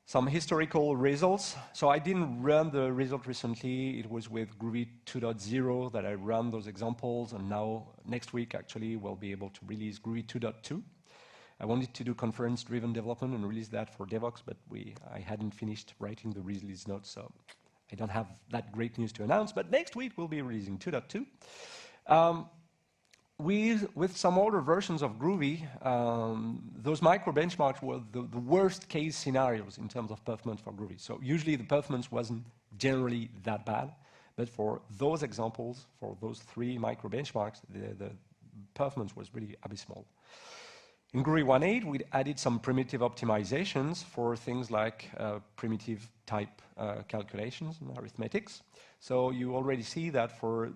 Some historical results. So I didn't run the result recently. It was with Groovy 2.0 that I ran those examples, and now next week actually we'll be able to release Groovy 2.2. I wanted to do conference-driven development and release that for DevOps, but I hadn't finished writing the release notes, so I don't have that great news to announce, but next week we'll be releasing 2.2. With some older versions of Groovy, those micro benchmarks were the worst case scenarios in terms of performance for Groovy. So usually the performance wasn't generally that bad, but for those examples, for those 3 micro benchmarks, the performance was really abysmal. In Groovy 1.8, we added some primitive optimizations for things like primitive type calculations and arithmetics. So you already see that for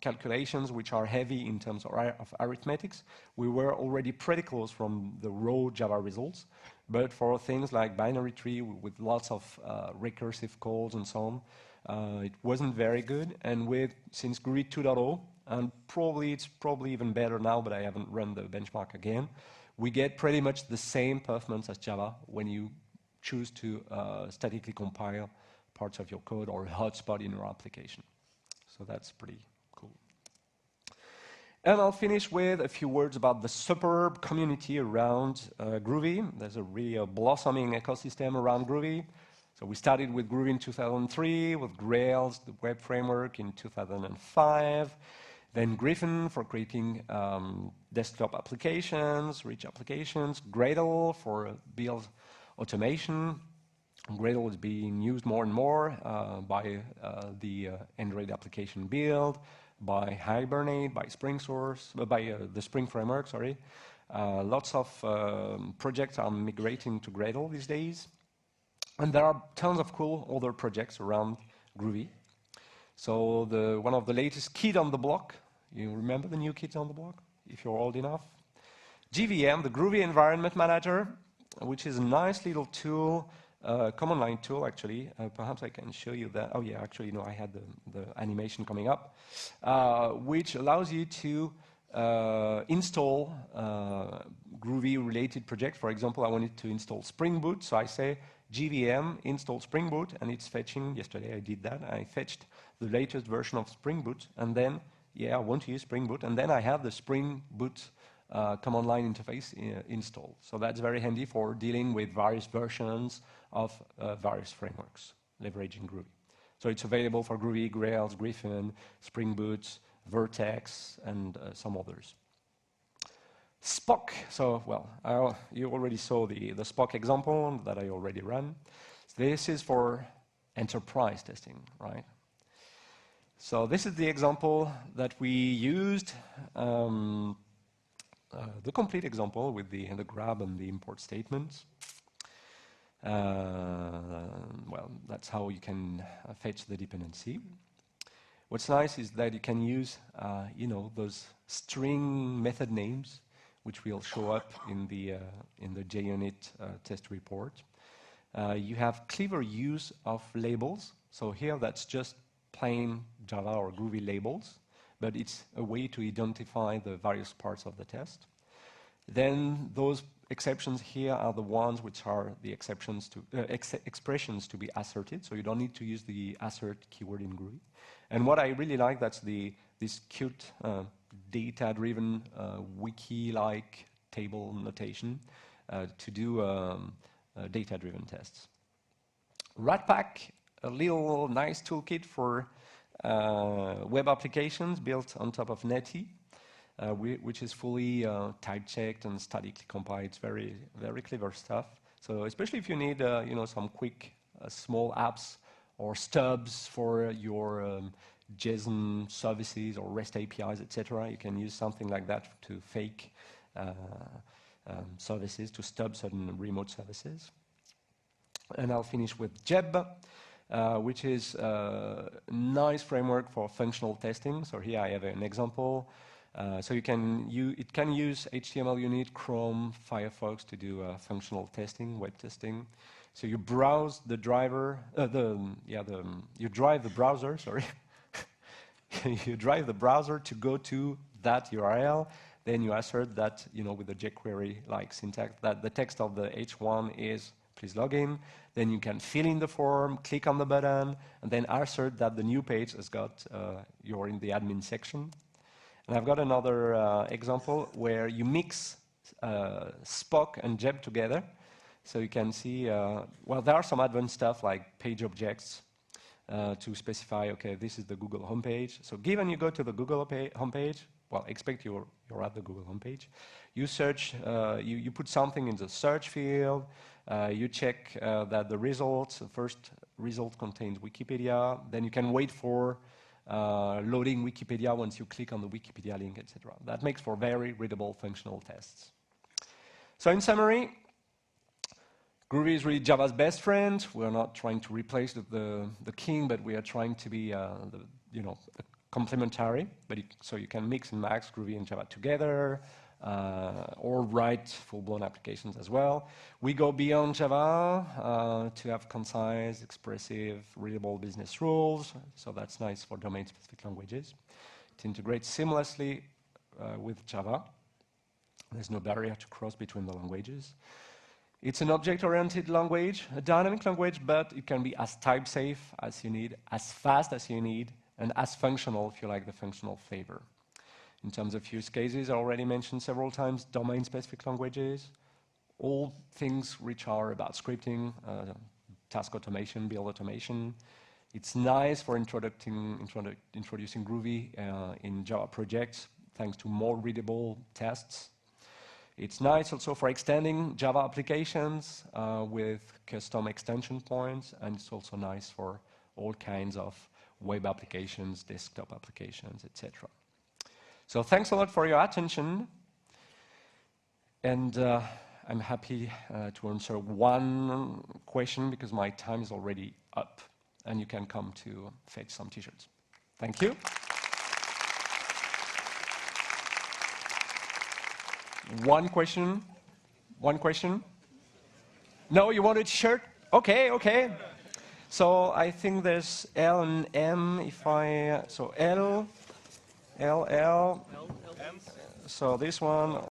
calculations which are heavy in terms of arithmetics, we were already pretty close from the raw Java results. But for things like binary tree with lots of recursive calls and so on, it wasn't very good. And since Groovy 2.0, and it's probably even better now, but I haven't run the benchmark again, we get pretty much the same performance as Java when you choose to statically compile parts of your code or a hotspot in your application. So that's pretty cool. And I'll finish with a few words about the superb community around Groovy. There's a really blossoming ecosystem around Groovy. So we started with Groovy in 2003, with Grails, the web framework, in 2005. Then Griffon for creating desktop applications, rich applications. Gradle for build automation. Gradle is being used more and more by the Android application build, by Hibernate, by Spring Source, by the Spring framework, sorry. Lots of projects are migrating to Gradle these days. And there are tons of cool other projects around Groovy. So one of the latest kids on the block, you remember the new kids on the block, if you're old enough? GVM, the Groovy Environment Manager, which is a nice little tool, command line tool, actually. Perhaps I can show you that. Oh, yeah, actually, no, I had the animation coming up, which allows you to install Groovy-related projects. For example, I wanted to install Spring Boot, so I say GVM install Spring Boot, and it's fetching. Yesterday I did that. I fetched the latest version of Spring Boot, and then, yeah, I want to use Spring Boot, and then I have the Spring Boot command line interface installed. So that's very handy for dealing with various versions of various frameworks, leveraging Groovy. So it's available for Groovy, Grails, Griffon, Spring Boot, Vertex, and some others. Spock, so, well, you already saw the Spock example that I already ran. This is for enterprise testing, right? So this is the example that we used, the complete example with the grab and the import statements. Well, that's how you can fetch the dependency. What's nice is that you can use, those string method names, which will show up in the JUnit test report. You have clever use of labels. So here, that's just plain Java or Groovy labels, but it's a way to identify the various parts of the test. Then those exceptions here are the ones which are the exceptions to expressions to be asserted. So you don't need to use the assert keyword in Groovy. And what I really like, that's this cute data-driven wiki-like table notation to do data-driven tests. Ratpack, a little nice toolkit for web applications built on top of Netty, which is fully type-checked and statically compiled. It's very, very clever stuff. So especially if you need some quick small apps or stubs for your JSON services or REST APIs, etc. You can use something like that to fake services, to stub certain remote services. And I'll finish with Jeb, which is a nice framework for functional testing. So here I have an example. So it can use HTML unit, Chrome, Firefox to do functional testing, web testing. So you browse the driver, you drive the browser, sorry. You drive the browser to go to that URL, then you assert that, with the jQuery-like syntax, that the text of the H1 is please log in. Then you can fill in the form, click on the button, and then assert that the new page has got, you're in the admin section. And I've got another example where you mix Spock and Jeb together. So you can see, there are some advanced stuff like page objects, to specify, okay, this is the Google homepage. So given you go to the Google homepage, well, expect you're at the Google homepage. You search, you put something in the search field, you check that the first result contains Wikipedia, then you can wait for loading Wikipedia once you click on the Wikipedia link, etc. That makes for very readable functional tests. So in summary, Groovy is really Java's best friend. We're not trying to replace the king, but we are trying to be complementary. So you can mix and match Groovy and Java together, or write full-blown applications as well. We go beyond Java to have concise, expressive, readable business rules. So that's nice for domain-specific languages. It integrates seamlessly with Java. There's no barrier to cross between the languages. It's an object-oriented language, a dynamic language, but it can be as type-safe as you need, as fast as you need, and as functional if you like the functional flavor. In terms of use cases, I already mentioned several times domain-specific languages, all things which are about scripting, task automation, build automation. It's nice for introducing Groovy in Java projects, thanks to more readable tests. It's nice also for extending Java applications with custom extension points, and it's also nice for all kinds of web applications, desktop applications, etc. So thanks a lot for your attention, and I'm happy to answer one question because my time is already up, and you can come to fetch some t-shirts. Thank you. One question? One question? No, you want a t-shirt? Okay, okay. So I think there's L and M, so L, M. So this one,